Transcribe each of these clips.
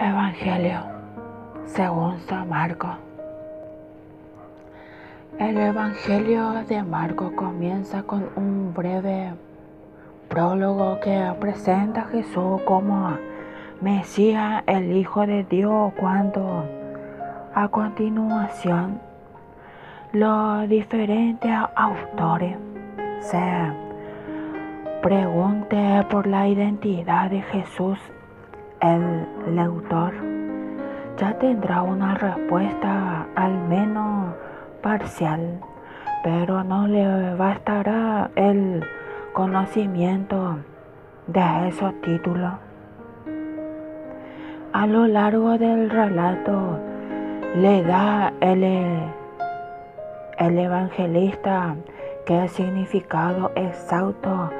Evangelio según San Marcos. El Evangelio de Marcos comienza con un breve prólogo que presenta a Jesús como Mesías, el Hijo de Dios, cuando a continuación los diferentes autores se preguntan por la identidad de Jesús. El lector ya tendrá una respuesta al menos parcial, pero no le bastará el conocimiento de esos títulos. A lo largo del relato le da el evangelista qué significado exacto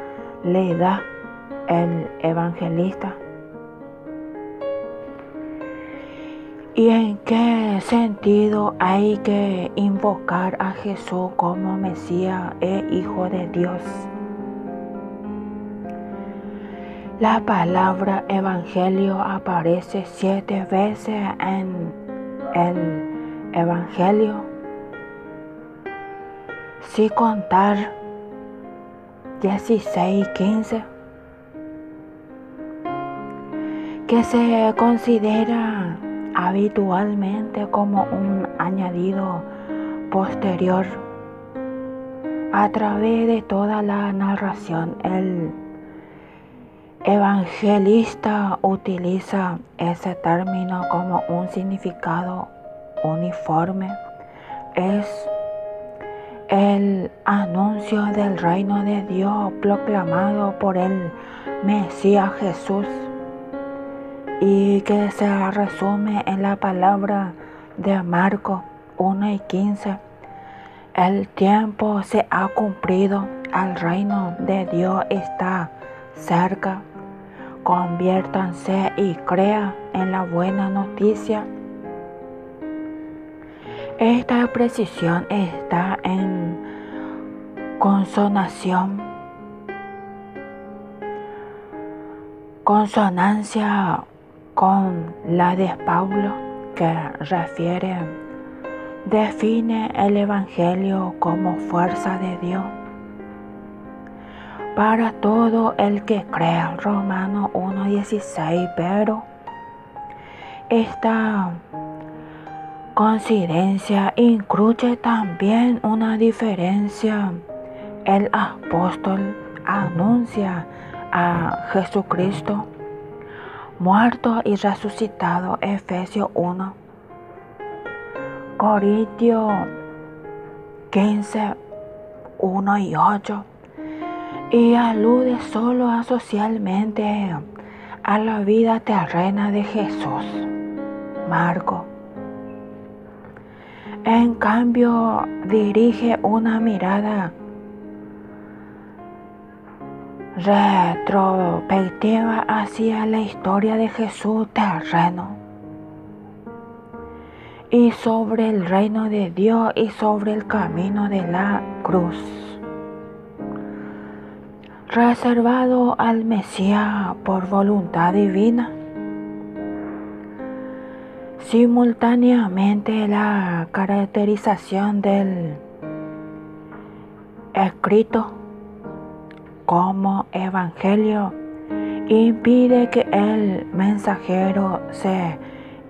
le da el evangelista. ¿Y en qué sentido hay que invocar a Jesús como Mesías e Hijo de Dios? La palabra Evangelio aparece 7 veces en el Evangelio, sin contar 16 y 15, que se considera habitualmente como un añadido posterior. A través de toda la narración, el evangelista utiliza ese término como un significado uniforme. Es el anuncio del reino de Dios proclamado por el Mesías Jesús, y que se resume en la palabra de Marcos 1 y 15. El tiempo se ha cumplido, el reino de Dios está cerca. Conviértanse y crean en la buena noticia. Esta precisión está en consonancia con la de Pablo, que define el Evangelio como fuerza de Dios para todo el que crea, Romanos 1:16. Pero esta coincidencia incluye también una diferencia. El apóstol anuncia a Jesucristo muerto y resucitado, Efesios 1, Corintios 15, 1 y 8, y alude solo socialmente a la vida terrena de Jesús, Marcos. En cambio, dirige una mirada retrospectiva hacia la historia de Jesús terreno, y sobre el reino de Dios y sobre el camino de la cruz, reservado al Mesías por voluntad divina. Simultáneamente, la caracterización del escrito como evangelio impide que el mensajero se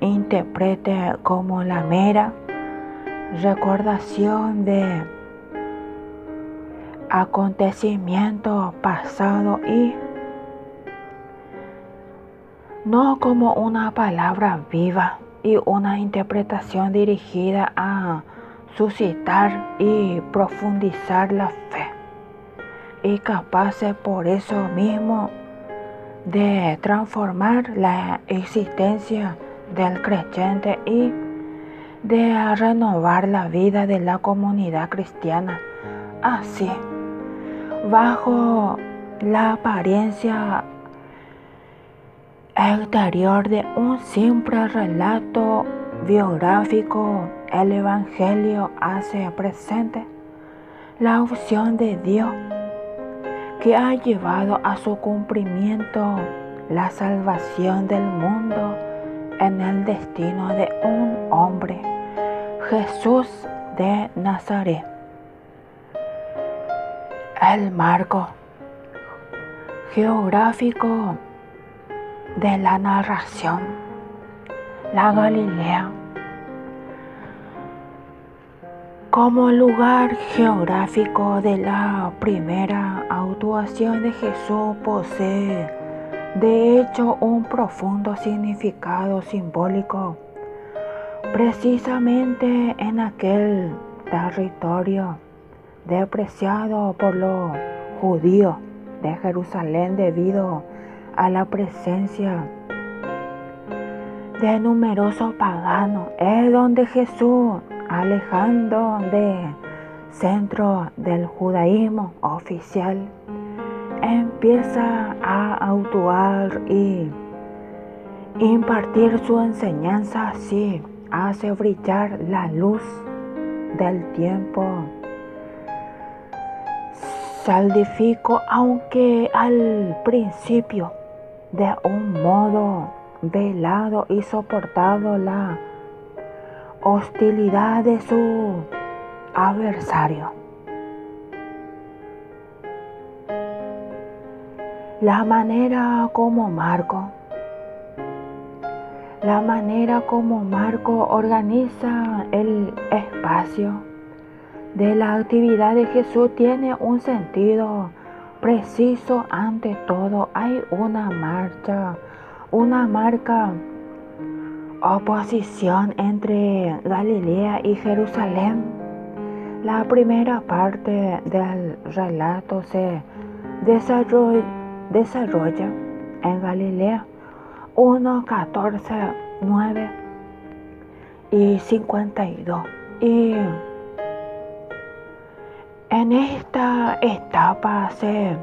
interprete como la mera recordación de acontecimientos pasados y no como una palabra viva y una interpretación dirigida a suscitar y profundizar la fe, y capaces por eso mismo de transformar la existencia del creyente y de renovar la vida de la comunidad cristiana. Así, bajo la apariencia exterior de un simple relato biográfico, el Evangelio hace presente la opción de Dios que ha llevado a su cumplimiento la salvación del mundo en el destino de un hombre, Jesús de Nazaret. El marco geográfico de la narración, la Galilea, como lugar geográfico de la primera actuación de Jesús, posee de hecho un profundo significado simbólico, precisamente en aquel territorio despreciado por los judíos de Jerusalén debido a la presencia de numerosos paganos. Es donde Jesús, alejando del centro del judaísmo oficial, empieza a actuar y impartir su enseñanza. Así hace brillar la luz del tiempo salvífico, aunque al principio de un modo velado y soportado la hostilidad de su adversario. La manera como Marco organiza el espacio de la actividad de Jesús tiene un sentido preciso. Ante todo, hay una marca oposición entre Galilea y Jerusalén. La primera parte del relato se desarrolla en Galilea 1:14, 9 y 52. Y en esta etapa se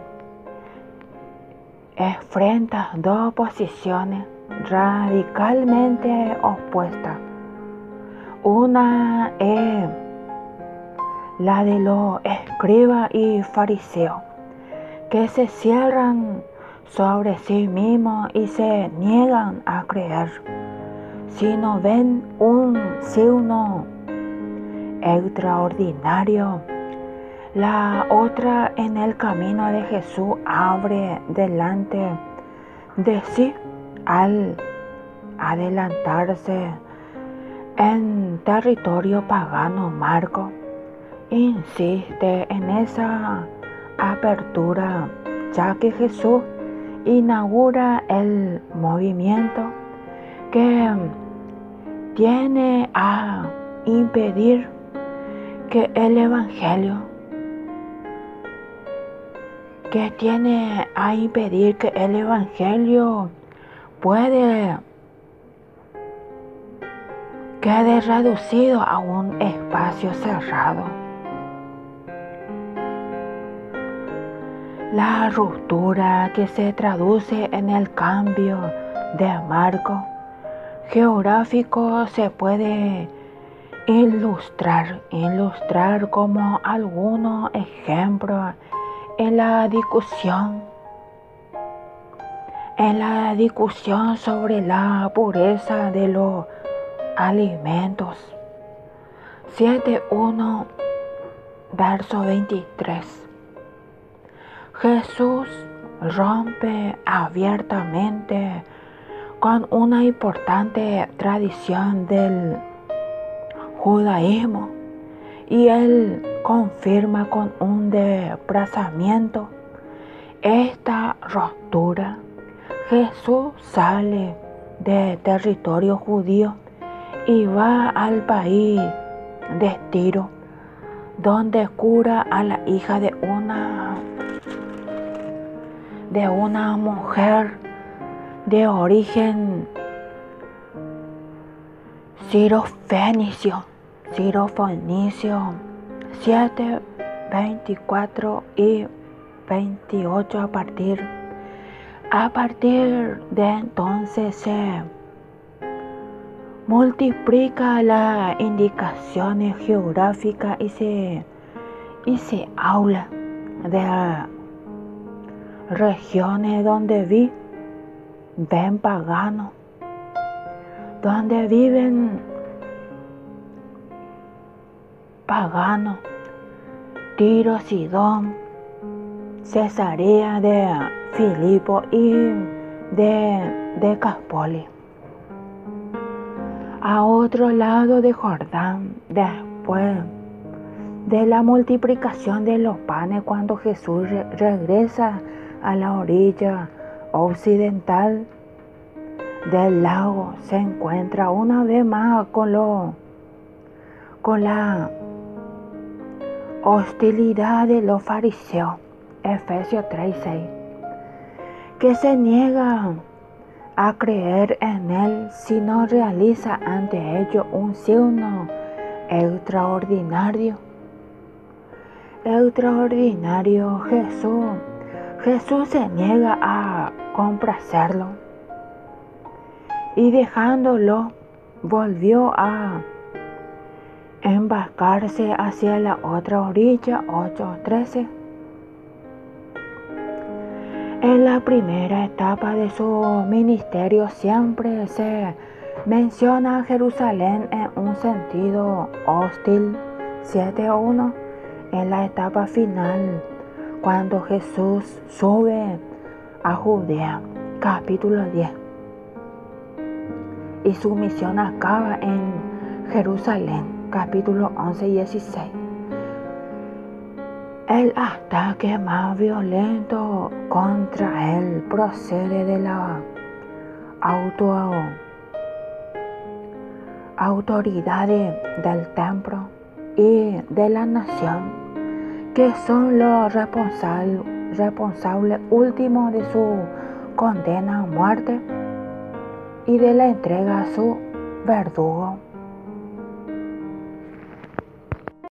enfrentan dos posiciones radicalmente opuestas. Una es la de los escribas y fariseos, que se cierran sobre sí mismos y se niegan a creer si no ven un signo extraordinario. La otra, en el camino de Jesús, abre delante de sí al adelantarse en territorio pagano. Marco insiste en esa apertura, ya que Jesús inaugura el movimiento que tiene a impedir que el Evangelio quede reducido a un espacio cerrado. La ruptura, que se traduce en el cambio de marco geográfico, se puede ilustrar como algunos ejemplos en la discusión sobre la pureza de los alimentos. 7:1, verso 23. Jesús rompe abiertamente con una importante tradición del judaísmo y él confirma con un desplazamiento esta ruptura. Jesús sale de territorio judío y va al país de Tiro, donde cura a la hija de una mujer de origen sirofenicio. 7, 24 y 28. A partir de entonces se multiplica las indicaciones geográficas y se habla de regiones donde ven paganos. donde viven paganos, Tiro, Sidón, Cesarea de Filipo y de Decapolis. A otro lado de Jordán, después de la multiplicación de los panes, cuando Jesús regresa a la orilla occidental del lago, se encuentra una vez más con la hostilidad de los fariseos, Efesios 3:6, que se niegan a creer en Él si no realiza ante ellos un signo extraordinario. Jesús se niega a complacerlo y dejándolo volvió a embarcarse hacia la otra orilla. 8:13. En la primera etapa de su ministerio siempre se menciona a Jerusalén en un sentido hostil. 7:1. En la etapa final, cuando Jesús sube a Judea, capítulo 10, y su misión acaba en Jerusalén, capítulo 11-16. El ataque más violento contra él procede de la autoridad del templo y de la nación, que son los responsables últimos de su condena a muerte y de la entrega a su verdugo.